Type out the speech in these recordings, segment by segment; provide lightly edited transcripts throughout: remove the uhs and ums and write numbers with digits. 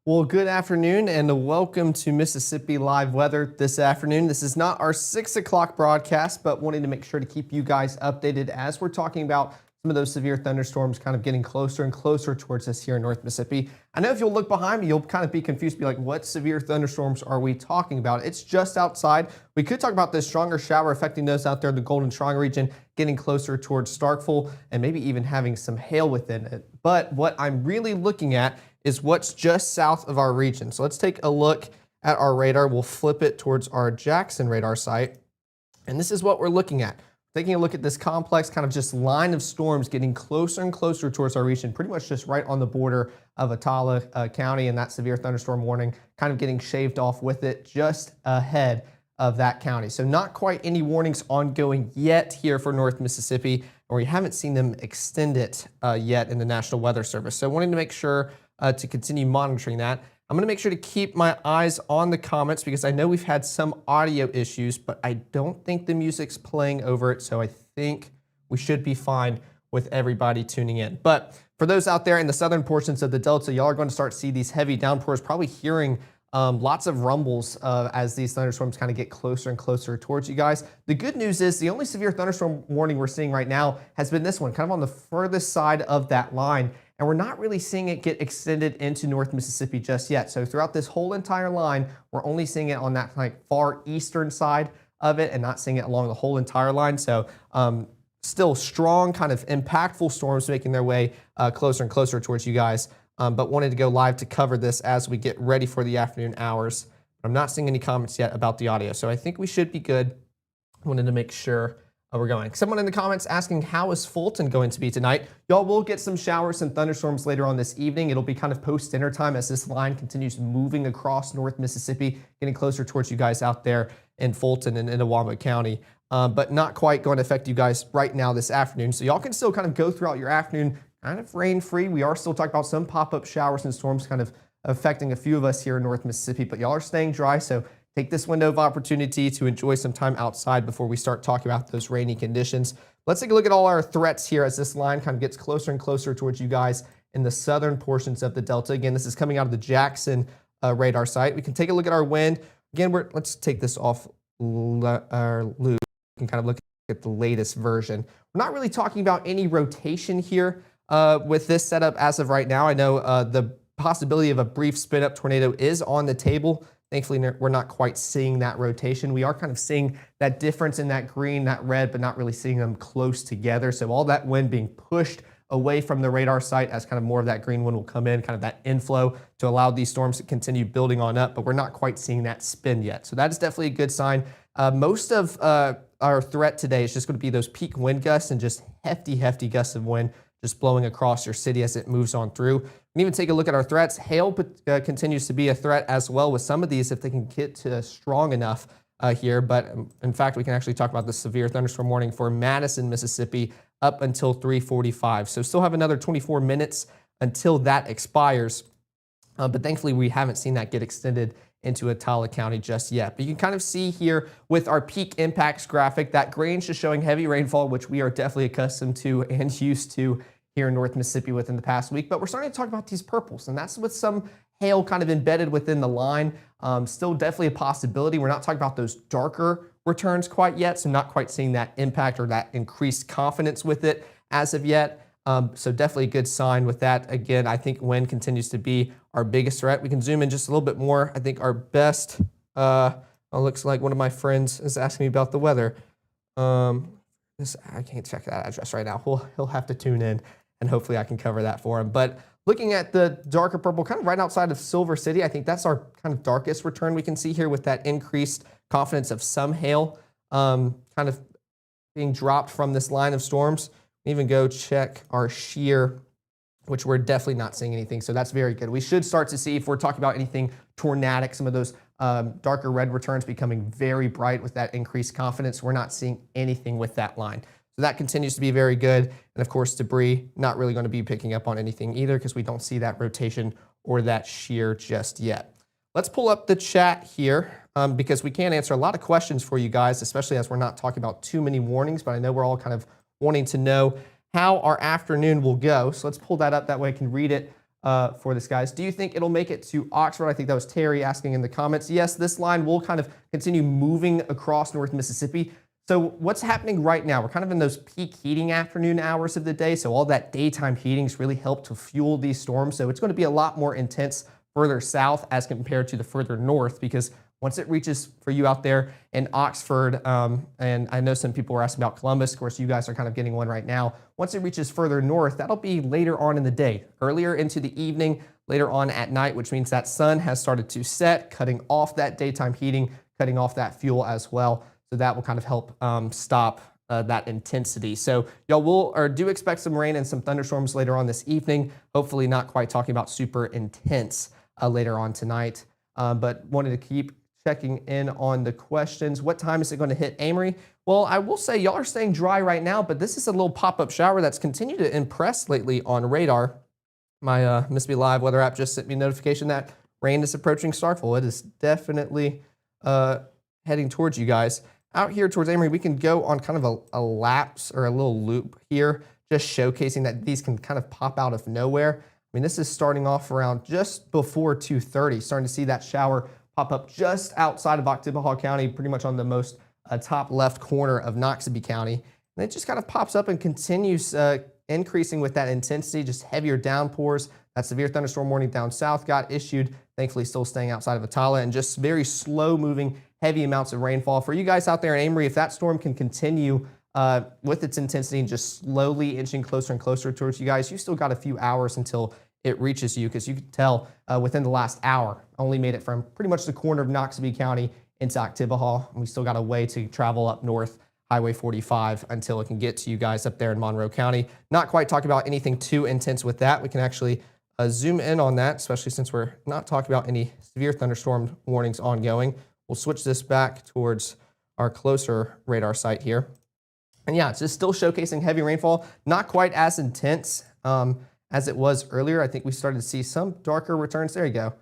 Well, good afternoon and welcome to Mississippi Live Weather this afternoon. This is not our 6 o'clock broadcast, but wanting to make sure to keep you guys updated as we're talking about some of those severe thunderstorms kind of getting closer and closer towards us here in North Mississippi. I know if you'll look behind me, you'll kind of be confused, be like, what severe thunderstorms are we talking about? It's just outside. We could talk about this stronger shower affecting those out there in the Golden Triangle region, getting closer towards Starkville and maybe even having some hail within it. But what I'm really looking at is what's just south of our region. So let's take a look at our radar. We'll flip it towards our Jackson radar site. And this is what we're looking at. Taking a look at this complex kind of just line of storms getting closer and closer towards our region, pretty much just right on the border of Attala County, and that severe thunderstorm warning kind of getting shaved off with it just ahead of that county. So not quite any warnings ongoing yet here for North Mississippi, or we haven't seen them extend it yet in the National Weather Service. So wanting to make sure to continue monitoring that. I'm going to make sure to keep my eyes on the comments because I know we've had some audio issues, but I don't think the music's playing over it, so I think we should be fine with everybody tuning in. But for those out there in the southern portions of the Delta, y'all are going to start to see these heavy downpours, probably hearing lots of rumbles as these thunderstorms kind of get closer and closer towards you guys. The good news is the only severe thunderstorm warning we're seeing right now has been this one, kind of on the furthest side of that line. And we're not really seeing it get extended into North Mississippi just yet. So throughout this whole entire line, we're only seeing it on that far eastern side of it and not seeing it along the whole entire line. So still strong, kind of impactful storms making their way closer and closer towards you guys. But wanted to go live to cover this as we get ready for the afternoon hours. I'm not seeing any comments yet about the audio, so I think we should be good. Wanted to make sure we're going. Someone in the comments asking, how is Fulton going to be tonight? Y'all will get some showers and thunderstorms later on this evening. It'll be kind of post-dinner time as this line continues moving across North Mississippi, getting closer towards you guys out there in Fulton and Itawamba County. But not quite going to affect you guys right now this afternoon. So y'all can still kind of go throughout your afternoon kind of rain-free. We are still talking about some pop-up showers and storms kind of affecting a few of us here in North Mississippi, but y'all are staying dry. So take this window of opportunity to enjoy some time outside before we start talking about those rainy conditions. Let's take a look at all our threats here as this line kind of gets closer and closer towards you guys in the southern portions of the Delta. Again, this is coming out of the Jackson radar site. We can take a look at our wind. Again, let's take this off our loop. We can kind of look at the latest version. We're not really talking about any rotation here with this setup as of right now. I know the possibility of a brief spin-up tornado is on the table. Thankfully, we're not quite seeing that rotation. We are kind of seeing that difference in that green, that red, but not really seeing them close together. So all that wind being pushed away from the radar site as kind of more of that green wind will come in, kind of that inflow to allow these storms to continue building on up, but we're not quite seeing that spin yet. So that is definitely a good sign. Most of our threat today is just going to be those peak wind gusts and just hefty gusts of wind just blowing across your city as it moves on through. We can even take a look at our threats. Hail continues to be a threat as well with some of these if they can get to strong enough here. But in fact, we can actually talk about the severe thunderstorm warning for Madison, Mississippi up until 3:45. So still have another 24 minutes until that expires. But thankfully, we haven't seen that get extended into Attala County just yet. But you can kind of see here with our peak impacts graphic, that green's just showing heavy rainfall, which we are definitely accustomed to and used to here in North Mississippi within the past week. But we're starting to talk about these purples, and that's with some hail kind of embedded within the line. Still definitely a possibility. We're not talking about those darker returns quite yet, so not quite seeing that impact or that increased confidence with it as of yet. So definitely a good sign with that. Again, I think wind continues to be our biggest threat. We can zoom in just a little bit more. I think our best, looks like one of my friends is asking me about the weather. I can't check that address right now. He'll have to tune in and hopefully I can cover that for him. But looking at the darker purple, kind of right outside of Silver City, I think that's our kind of darkest return we can see here with that increased confidence of some hail kind of being dropped from this line of storms. Even go check our shear, which we're definitely not seeing anything. So that's very good. We should start to see, if we're talking about anything tornadic, some of those darker red returns becoming very bright with that increased confidence. We're not seeing anything with that line. So that continues to be very good. And of course, debris, not really going to be picking up on anything either because we don't see that rotation or that shear just yet. Let's pull up the chat here because we can answer a lot of questions for you guys, especially as we're not talking about too many warnings, but I know we're all kind of wanting to know how our afternoon will go. So let's pull that up. That way I can read it for this, guys. Do you think it'll make it to Oxford? I think that was Terry asking in the comments. Yes, this line will kind of continue moving across North Mississippi. So what's happening right now? We're kind of in those peak heating afternoon hours of the day. So all that daytime heating's really helped to fuel these storms. So it's going to be a lot more intense further south as compared to the further north, because once it reaches for you out there in Oxford, and I know some people were asking about Columbus. Of course, you guys are kind of getting one right now. Once it reaches further north, that'll be later on in the day, earlier into the evening, later on at night, which means that sun has started to set, cutting off that daytime heating, cutting off that fuel as well. So that will kind of help stop that intensity. So y'all will or do expect some rain and some thunderstorms later on this evening. Hopefully not quite talking about super intense later on tonight. But wanted to keep checking in on the questions. What time is it going to hit Amory? Well, I will say y'all are staying dry right now, but this is a little pop-up shower that's continued to impress lately on radar. My Mississippi Live weather app just sent me a notification that rain is approaching Starkville. It is definitely heading towards you guys. Out here towards Amory, we can go on kind of a lapse or a little loop here, just showcasing that these can kind of pop out of nowhere. I mean, this is starting off around just before 2:30, starting to see that shower pop up just outside of Oktibbeha County, pretty much on the most top left corner of Noxubee County. And it just kind of pops up and continues increasing with that intensity, just heavier downpours. That severe thunderstorm warning down south got issued, thankfully still staying outside of Attala, and just very slow moving, heavy amounts of rainfall. For you guys out there in Amory, if that storm can continue with its intensity and just slowly inching closer and closer towards you guys, you still got a few hours until it reaches you, because you can tell within the last hour, only made it from pretty much the corner of Noxubee County into Oktibbeha. We still got a way to travel up north, Highway 45, until it can get to you guys up there in Monroe County. Not quite talking about anything too intense with that. We can actually zoom in on that, especially since we're not talking about any severe thunderstorm warnings ongoing. We'll switch this back towards our closer radar site here. And yeah, it's just still showcasing heavy rainfall, not quite as intense as it was earlier. I think we started to see some darker returns. There you go,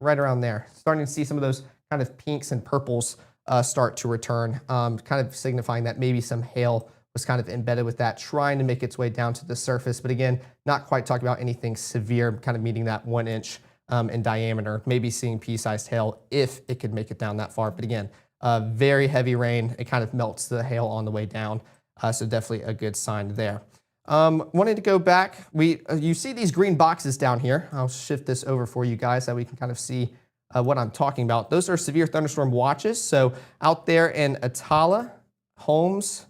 right around there. Starting to see some of those kind of pinks and purples start to return, kind of signifying that maybe some hail was kind of embedded with that, trying to make its way down to the surface. But again, not quite talking about anything severe, kind of meeting that 1 inch in diameter, maybe seeing pea-sized hail if it could make it down that far. But again, very heavy rain. It kind of melts the hail on the way down. So definitely a good sign there. Wanted to go back. You see these green boxes down here. I'll shift this over for you guys so we can kind of see what I'm talking about. Those are severe thunderstorm watches. So out there in Attala, Holmes,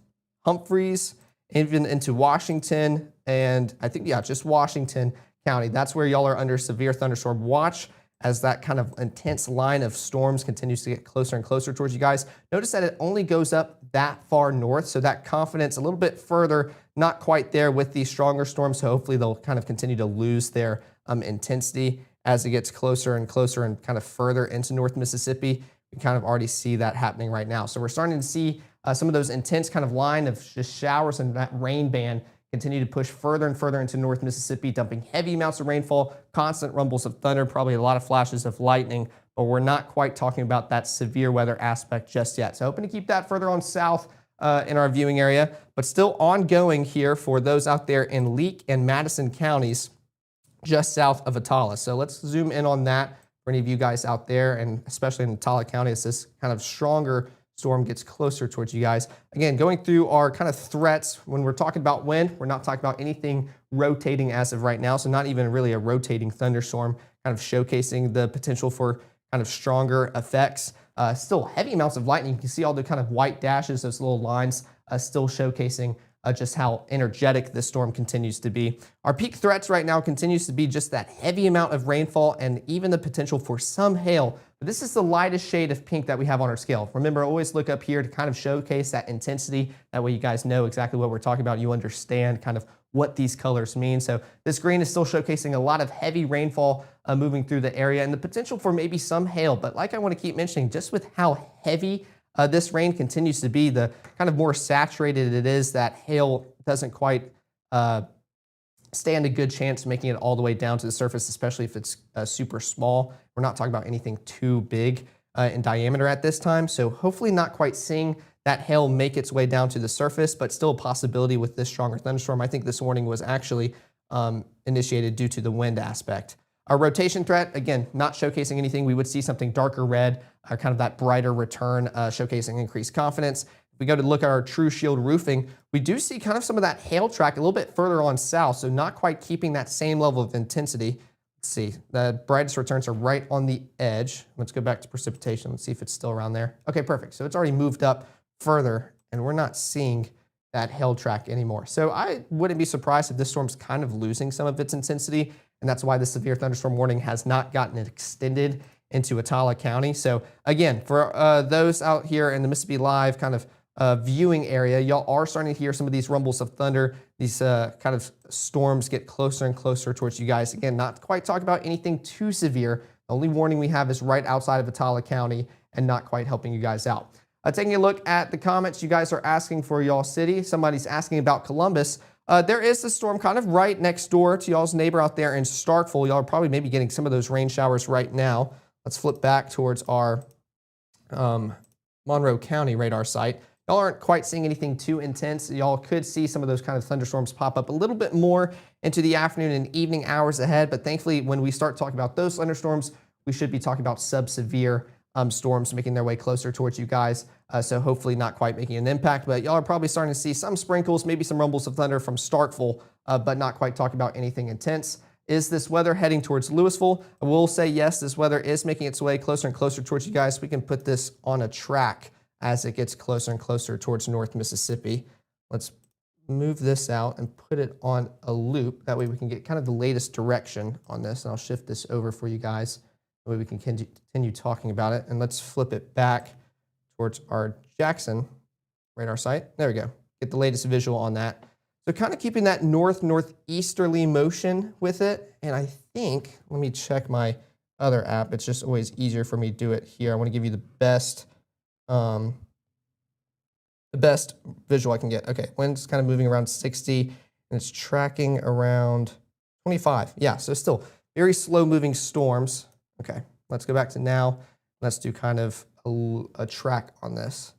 Humphreys, even into Washington, and I think, yeah, just Washington County. That's where y'all are under severe thunderstorm watch as that kind of intense line of storms continues to get closer and closer towards you guys. Notice that it only goes up that far north, so that confidence a little bit further, not quite there with these stronger storms, so hopefully they'll kind of continue to lose their intensity as it gets closer and closer and kind of further into North Mississippi. We kind of already see that happening right now. So we're starting to see some of those intense kind of line of just showers and that rain band continue to push further and further into North Mississippi, dumping heavy amounts of rainfall, constant rumbles of thunder, probably a lot of flashes of lightning, but we're not quite talking about that severe weather aspect just yet. So hoping to keep that further on south in our viewing area, but still ongoing here for those out there in Leake and Madison counties, just south of Attala. So let's zoom in on that for any of you guys out there, and especially in Attala County, as this kind of stronger storm gets closer towards you guys. Again, going through our kind of threats, when we're talking about wind, we're not talking about anything rotating as of right now, so not even really a rotating thunderstorm, kind of showcasing the potential for kind of stronger effects. Still heavy amounts of lightning. You can see all the kind of white dashes, those little lines, still showcasing just how energetic this storm continues to be. Our peak threats right now continues to be just that heavy amount of rainfall and even the potential for some hail. But this is the lightest shade of pink that we have on our scale. Remember, always look up here to kind of showcase that intensity. That way you guys know exactly what we're talking about. You understand kind of what these colors mean. So this green is still showcasing a lot of heavy rainfall moving through the area and the potential for maybe some hail. But like I want to keep mentioning, just with how heavy this rain continues to be, the kind of more saturated it is, that hail doesn't quite stand a good chance making it all the way down to the surface, especially if it's super small. We're not talking about anything too big in diameter at this time. So hopefully not quite seeing that hail make its way down to the surface, but still a possibility with this stronger thunderstorm. I think this warning was actually initiated due to the wind aspect. Our rotation threat, again, not showcasing anything. We would see something darker red, kind of that brighter return, showcasing increased confidence. If we go to look at our true shield roofing, we do see kind of some of that hail track a little bit further on south, so not quite keeping that same level of intensity. Let's see, the brightest returns are right on the edge. Let's go back to precipitation. Let's see if it's still around there. Okay, perfect. So it's already moved up further, and we're not seeing that hail track anymore. So I wouldn't be surprised if this storm's kind of losing some of its intensity, and that's why the severe thunderstorm warning has not gotten extended into Attala County. So again, for those out here in the Mississippi Live kind of viewing area, y'all are starting to hear some of these rumbles of thunder. These kind of storms get closer and closer towards you guys. Again, not quite talking about anything too severe. The only warning we have is right outside of Attala County and not quite helping you guys out. Taking a look at the comments, you guys are asking for y'all city. Somebody's asking about Columbus. There is a storm kind of right next door to y'all's neighbor out there in Starkville. Y'all are probably maybe getting some of those rain showers right now. Let's flip back towards our Monroe County radar site. Y'all aren't quite seeing anything too intense. Y'all could see some of those kind of thunderstorms pop up a little bit more into the afternoon and evening hours ahead. But thankfully, when we start talking about those thunderstorms, we should be talking about sub-severe storms making their way closer towards you guys. So hopefully not quite making an impact, but y'all are probably starting to see some sprinkles, maybe some rumbles of thunder from Starkville, but not quite talking about anything intense. Is this weather heading towards Louisville? I will say yes, this weather is making its way closer and closer towards you guys. We can put this on a track as it gets closer and closer towards North Mississippi. Let's move this out and put it on a loop. That way we can get kind of the latest direction on this. And I'll shift this over for you guys. That way we can continue talking about it. And let's flip it back towards our Jackson radar site. There we go. Get the latest visual on that. So kind of keeping that northeasterly motion with it. And I think, let me check my other app. It's just always easier for me to do it here. I want to give you the best visual I can get. Okay, wind's kind of moving around 60 and it's tracking around 25. Yeah, so still very slow moving storms. Okay, let's go back to now. Let's do kind of a track on this.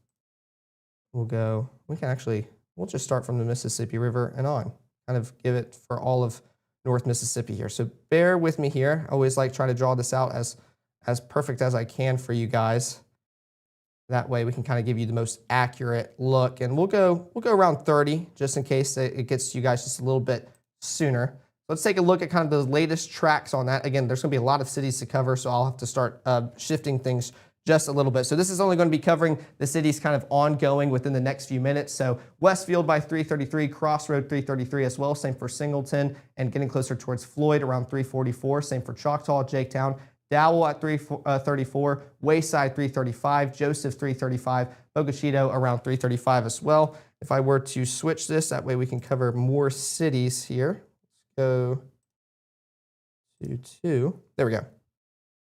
We'll just start from the Mississippi River and on. Kind of give it for all of North Mississippi here. So bear with me here. I always like trying to draw this out as perfect as I can for you guys. That way we can kind of give you the most accurate look. And we'll go around 30 just in case it gets to you guys just a little bit sooner. Let's take a look at kind of the latest tracks on that. Again, there's going to be a lot of cities to cover, so I'll have to start shifting things just a little bit. So this is only going to be covering the cities kind of ongoing within the next few minutes. So Westfield by 333, Crossroad 333 as well. Same for Singleton and getting closer towards Floyd around 344. Same for Choctaw, Jaketown. Dowell at 334, Wayside 335, Joseph 335, Bogachito around 335 as well. If I were to switch this, that way we can cover more cities here. Let's go to 2. There we go.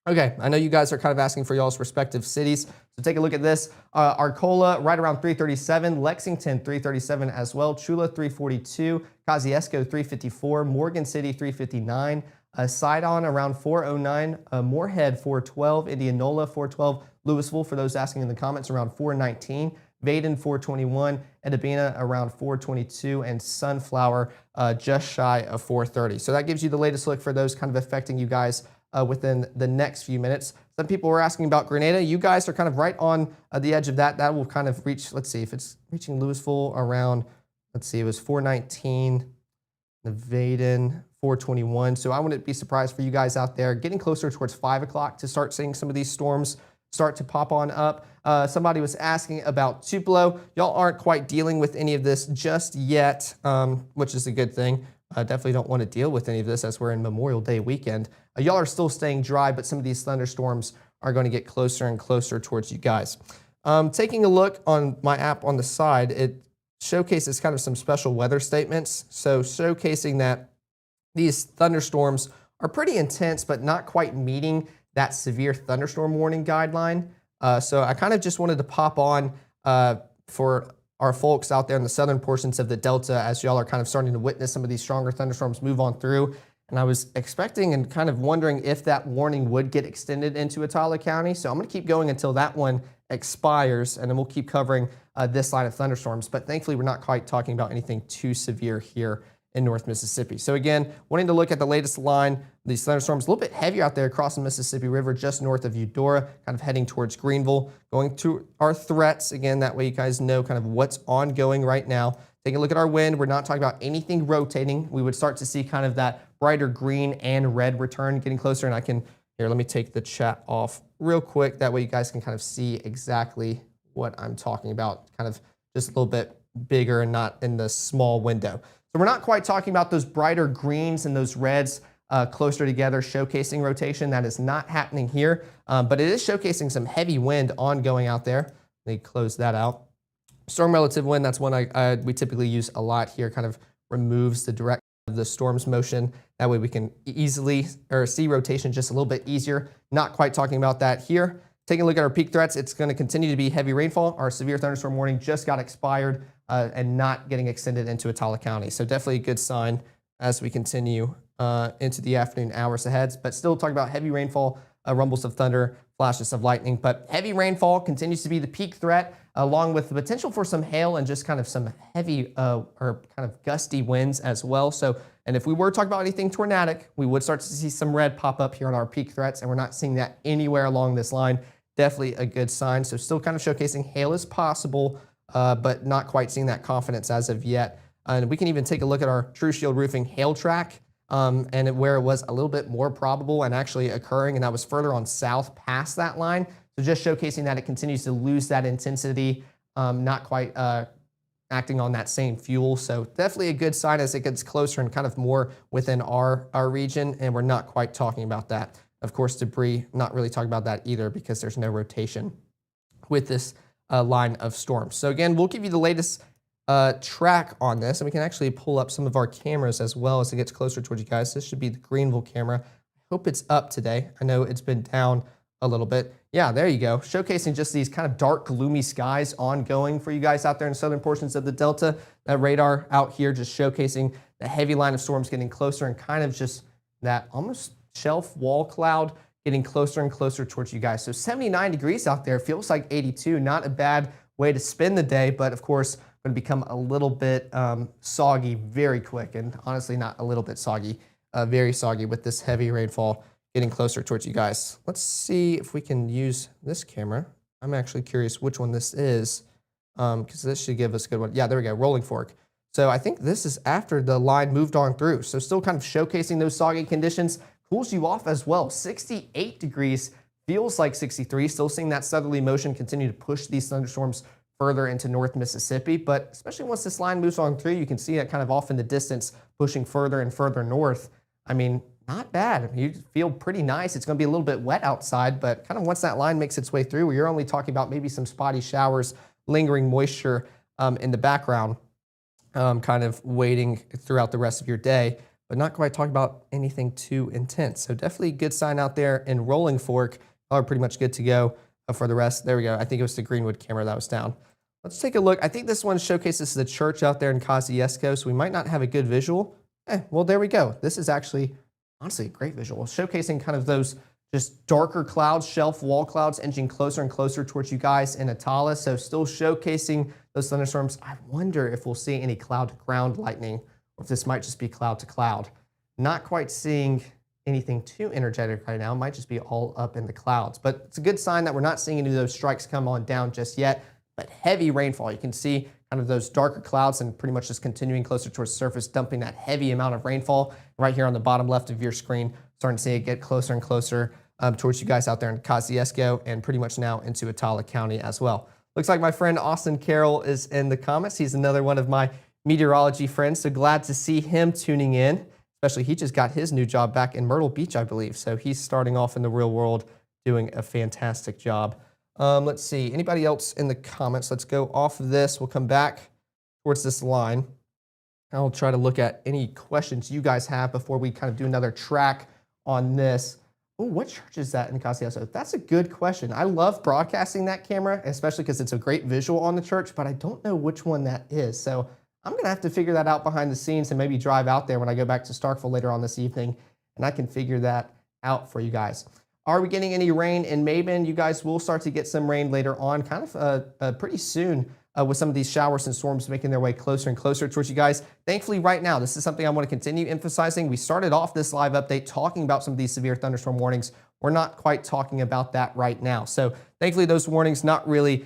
Okay, I know you guys are kind of asking for y'all's respective cities. So take a look at this. Arcola right around 337, Lexington 337 as well, Chula 342, Kosciuszko 354, Morgan City 359, Sidon around 409, Moorhead 412, Indianola 412, Louisville, for those asking in the comments, around 419, Vaden 421, Edabina around 422, and Sunflower just shy of 430. So that gives you the latest look for those kind of affecting you guys within the next few minutes. Some people were asking about Grenada. You guys are kind of right on the edge of that. That will kind of reach, let's see, if it's reaching Louisville around, let's see, it was 419, Vaden 421. So I wouldn't be surprised for you guys out there getting closer towards 5 o'clock to start seeing some of these storms start to pop on up. Somebody was asking about Tupelo. Y'all aren't quite dealing with any of this just yet, which is a good thing. Definitely don't want to deal with any of this as we're in Memorial Day weekend. Y'all are still staying dry, but some of these thunderstorms are going to get closer and closer towards you guys. Taking a look on my app on the side, it showcases kind of some special weather statements. So showcasing that these thunderstorms are pretty intense, but not quite meeting that severe thunderstorm warning guideline. So I kind of just wanted to pop on for our folks out there in the southern portions of the Delta, as y'all are kind of starting to witness some of these stronger thunderstorms move on through. And I was expecting and kind of wondering if that warning would get extended into Attala County. So I'm going to keep going until that one expires, and then we'll keep covering this line of thunderstorms. But thankfully, we're not quite talking about anything too severe here in North Mississippi. So again, wanting to look at the latest line, these thunderstorms a little bit heavier out there across the Mississippi River, just north of Eudora, kind of heading towards Greenville, going to our threats. Again, that way you guys know kind of what's ongoing right now. Taking a look at our wind, we're not talking about anything rotating. We would start to see kind of that brighter green and red return getting closer. And I can, here, let me take the chat off real quick. That way you guys can kind of see exactly what I'm talking about, kind of just a little bit bigger and not in the small window. So we're not quite talking about those brighter greens and those reds closer together, showcasing rotation. That is not happening here, but it is showcasing some heavy wind ongoing out there. Let me close that out. Storm relative wind, that's one we typically use a lot here, kind of removes the direction of the storm's motion. That way we can easily see rotation just a little bit easier. Not quite talking about that here. Taking a look at our peak threats, it's going to continue to be heavy rainfall. Our severe thunderstorm warning just got expired and not getting extended into Attala County. So definitely a good sign as we continue into the afternoon hours ahead. But still talking about heavy rainfall, rumbles of thunder, flashes of lightning. But heavy rainfall continues to be the peak threat, along with the potential for some hail and just kind of some heavy or kind of gusty winds as well. So, and if we were talking about anything tornadic, we would start to see some red pop up here on our peak threats, and we're not seeing that anywhere along this line. Definitely a good sign. So still kind of showcasing hail is possible, but not quite seeing that confidence as of yet. And we can even take a look at our True Shield Roofing hail track and where it was a little bit more probable and actually occurring, and that was further on south past that line. So just showcasing that it continues to lose that intensity, not quite acting on that same fuel. So definitely a good sign as it gets closer and kind of more within our region, and we're not quite talking about that. Of course, debris, not really talking about that either because there's no rotation with this line of storms. So again, we'll give you the latest track on this, and we can actually pull up some of our cameras as well as it gets closer towards you guys. This should be the Greenville camera. I hope it's up today. I know it's been down a little bit. Yeah, there you go. Showcasing just these kind of dark, gloomy skies ongoing for you guys out there in southern portions of the Delta. That radar out here just showcasing the heavy line of storms getting closer and kind of just that almost shelf wall cloud getting closer and closer towards you guys. So 79 degrees out there, feels like 82. Not a bad way to spend the day, but of course, going to become a little bit soggy very quick, and honestly not a little bit soggy, very soggy with this heavy rainfall getting closer towards you guys. Let's see if we can use this camera. I'm actually curious which one this is because this should give us a good one. Yeah, there we go, Rolling Fork. So I think this is after the line moved on through. So still kind of showcasing those soggy conditions. Cools you off as well. 68 degrees, feels like 63. Still seeing that southerly motion continue to push these thunderstorms further into North Mississippi. But especially once this line moves on through, you can see it kind of off in the distance, pushing further and further north. I mean, not bad. You feel pretty nice. It's going to be a little bit wet outside, but kind of once that line makes its way through, you're only talking about maybe some spotty showers, lingering moisture in the background, kind of waiting throughout the rest of your day, but not quite talking about anything too intense. So definitely a good sign out there in Rolling Fork. Are pretty much good to go for the rest. There we go. I think it was the Greenwood camera that was down. Let's take a look. I think this one showcases the church out there in Kosciuszko, so we might not have a good visual. Well, there we go. This is actually, honestly, a great visual, showcasing kind of those just darker clouds, shelf wall clouds, inching closer and closer towards you guys in Attala. So still showcasing those thunderstorms. I wonder if we'll see any cloud to ground lightning, or if this might just be cloud to cloud. Not quite seeing anything too energetic right now. It might just be all up in the clouds, but it's a good sign that we're not seeing any of those strikes come on down just yet, but heavy rainfall. You can see kind of those darker clouds and pretty much just continuing closer towards the surface, dumping that heavy amount of rainfall right here on the bottom left of your screen. Starting to see it get closer and closer towards you guys out there in Kosciuszko and pretty much now into Attala County as well. Looks like my friend Austin Carroll is in the comments. He's another one of my meteorology friends, so glad to see him tuning in. Especially he just got his new job back in Myrtle Beach, I believe. So he's starting off in the real world, doing a fantastic job. Let's see, anybody else in the comments? Let's go off of this. We'll come back towards this line. I'll try to look at any questions you guys have before we kind of do another track on this. Oh, what church is that in Kosciuszko? That's a good question. I love broadcasting that camera, especially because it's a great visual on the church, but I don't know which one that is. So I'm going to have to figure that out behind the scenes and maybe drive out there when I go back to Starkville later on this evening, and I can figure that out for you guys. Are we getting any rain in Maben? You guys will start to get some rain later on, kind of pretty soon. with some of these showers and storms making their way closer and closer towards you guys. Thankfully, right now, this is something I want to continue emphasizing. We started off this live update talking about some of these severe thunderstorm warnings. We're not quite talking about that right now. So thankfully, those warnings not really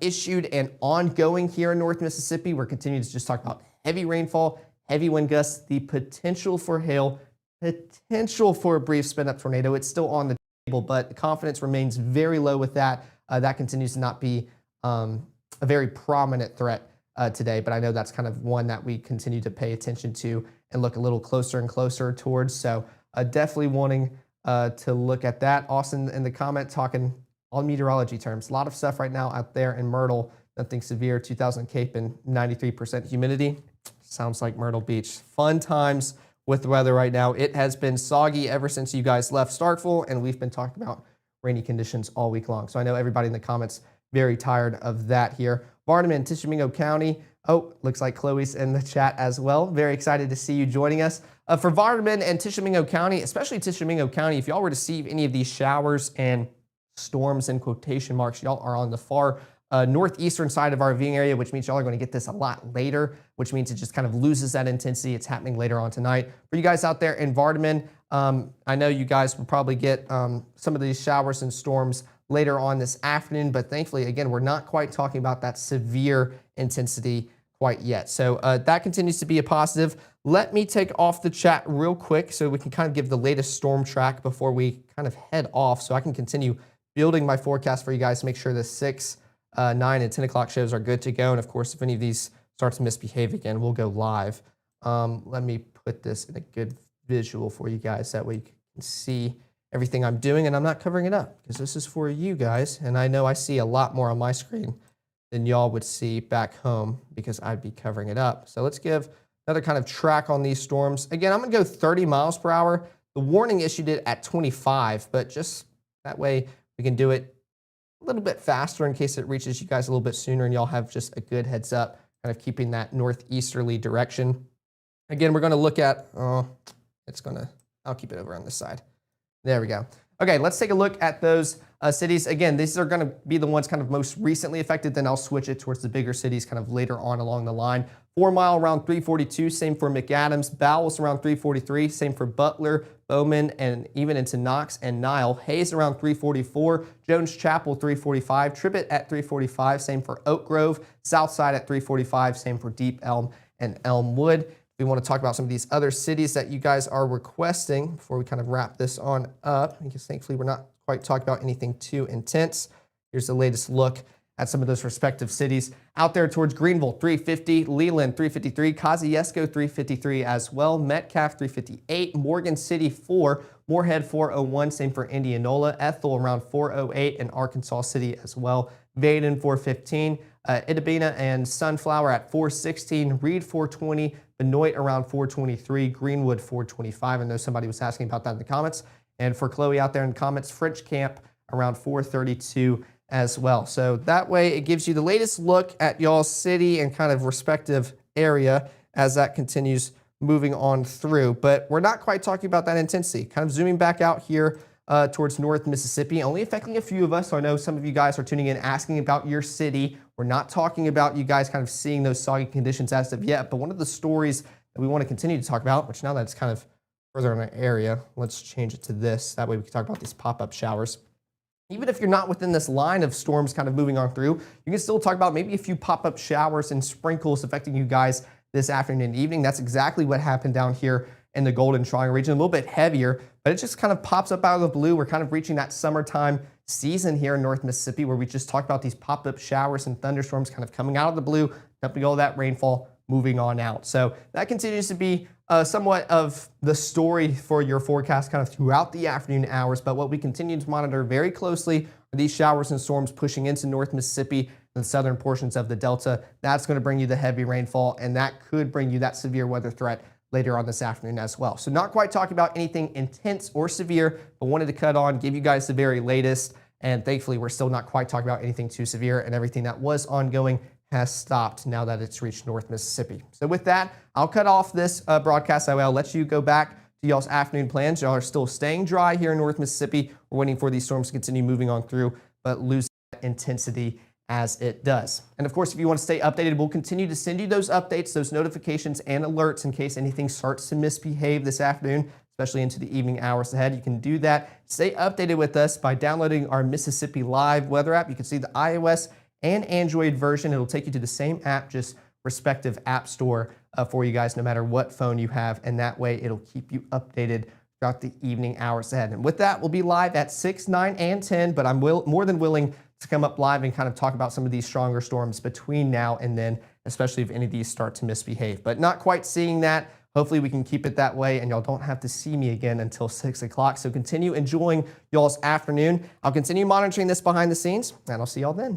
issued and ongoing here in North Mississippi. We're continuing to just talk about heavy rainfall, heavy wind gusts, the potential for hail, potential for a brief spin-up tornado. It's still on the table, but the confidence remains very low with that. That continues to not be a very prominent threat today, but I know that's kind of one that we continue to pay attention to and look a little closer and closer towards. So definitely wanting to look at that. Austin in the comment talking all meteorology terms. A lot of stuff right now out there in Myrtle. Nothing severe, 2,000 Cape and 93% humidity. Sounds like Myrtle Beach. Fun times with the weather right now. It has been soggy ever since you guys left Starkville, and we've been talking about rainy conditions all week long. So I know everybody in the comments very tired of that here. Vardaman, Tishomingo County. Oh, looks like Chloe's in the chat as well. Very excited to see you joining us. For Vardaman and Tishomingo County, especially Tishomingo County, if y'all were to see any of these showers and storms in quotation marks, y'all are on the far northeastern side of our viewing area, which means y'all are going to get this a lot later, which means it just kind of loses that intensity. It's happening later on tonight. For you guys out there in Vardaman, I know you guys will probably get some of these showers and storms later on this afternoon, but thankfully, again, we're not quite talking about that severe intensity quite yet. So that continues to be a positive. Let me take off the chat real quick so we can kind of give the latest storm track before we kind of head off, so I can continue building my forecast for you guys to make sure the 6, 9, and 10 o'clock shows are good to go. And of course, if any of these start to misbehave again, we'll go live. Let me put this in a good visual for you guys. That way you can see everything I'm doing, and I'm not covering it up because this is for you guys. And I know I see a lot more on my screen than y'all would see back home because I'd be covering it up. So let's give another kind of track on these storms. Again, I'm going to go 30 miles per hour. The warning issued it at 25, but just that way we can do it a little bit faster in case it reaches you guys a little bit sooner and y'all have just a good heads up, kind of keeping that northeasterly direction. Again, we're going to look at, I'll keep it over on this side. There we go. Okay, let's take a look at those cities. Again, these are going to be the ones kind of most recently affected. Then I'll switch it towards the bigger cities kind of later on along the line. 4 Mile around 342, same for McAdams. Bowles around 343, same for Butler, Bowman, and even into Knox and Nile. Hayes around 344, Jones Chapel 345, Tribbett at 345, same for Oak Grove, Southside at 345, same for Deep Elm and Elmwood. We want to talk about some of these other cities that you guys are requesting before we kind of wrap this on up, because thankfully we're not quite talking about anything too intense. Here's the latest look at some of those respective cities. Out there towards Greenville, 350, Leland, 353, Kosciuszko, 353 as well, Metcalf, 358, Morgan City, 4, Moorhead, 401, same for Indianola, Ethel around 408, and Arkansas City as well, Vaden, 415, Itabena and Sunflower at 416, Reed, 420, Benoit around 423, Greenwood 425. I know somebody was asking about that in the comments. And for Chloe out there in the comments, French Camp around 432 as well. So that way it gives you the latest look at y'all's city and kind of respective area as that continues moving on through. But we're not quite talking about that intensity. Kind of zooming back out here towards North Mississippi, only affecting a few of us. So I know some of you guys are tuning in asking about your city. We're not talking about you guys kind of seeing those soggy conditions as of yet, but one of the stories that we want to continue to talk about, which now that it's kind of further in our area, let's change it to this. That way we can talk about these pop-up showers. Even if you're not within this line of storms kind of moving on through, you can still talk about maybe a few pop-up showers and sprinkles affecting you guys this afternoon and evening. That's exactly what happened down here in the Golden Triangle region, a little bit heavier, but it just kind of pops up out of the blue. We're kind of reaching that summertime season here in North Mississippi where we just talked about these pop-up showers and thunderstorms kind of coming out of the blue, dumping all that rainfall, moving on out. So that continues to be somewhat of the story for your forecast kind of throughout the afternoon hours, but what we continue to monitor very closely are these showers and storms pushing into North Mississippi and the southern portions of the Delta. That's going to bring you the heavy rainfall, and that could bring you that severe weather threat later on this afternoon as well. So not quite talking about anything intense or severe, but wanted to cut on, give you guys the very latest, and thankfully we're still not quite talking about anything too severe, and everything that was ongoing has stopped now that it's reached North Mississippi. So with that, I'll cut off this broadcast. I'll let you go back to y'all's afternoon plans. Y'all are still staying dry here in North Mississippi. We're waiting for these storms to continue moving on through, but lose intensity as it does. And of course, if you want to stay updated, we'll continue to send you those updates, those notifications and alerts in case anything starts to misbehave this afternoon, especially into the evening hours ahead. You can do that. Stay updated with us by downloading our Mississippi Live weather app. You can see the iOS and Android version. It'll take you to the same app, just respective app store for you guys, no matter what phone you have. And that way it'll keep you updated throughout the evening hours ahead. And with that, we'll be live at 6, 9, and 10, but I'm more than willing to come up live and kind of talk about some of these stronger storms between now and then, especially if any of these start to misbehave. But not quite seeing that. Hopefully we can keep it that way and y'all don't have to see me again until 6 o'clock. So continue enjoying y'all's afternoon. I'll continue monitoring this behind the scenes and I'll see y'all then.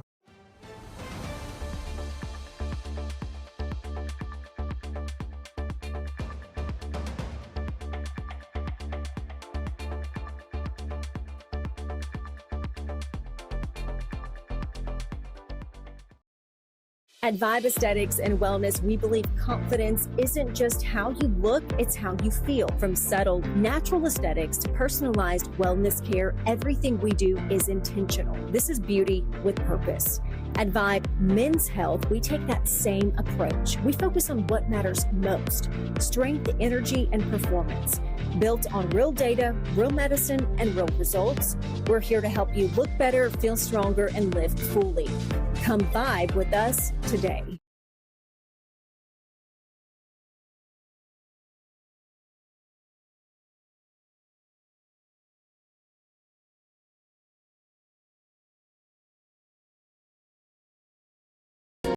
At Vibe Aesthetics and Wellness, we believe confidence isn't just how you look, it's how you feel. From subtle, natural aesthetics to personalized wellness care, everything we do is intentional. This is beauty with purpose. At Vibe Men's Health, we take that same approach. We focus on what matters most: strength, energy, and performance. Built on real data, real medicine, and real results, we're here to help you look better, feel stronger, and live fully. Come vibe with us today.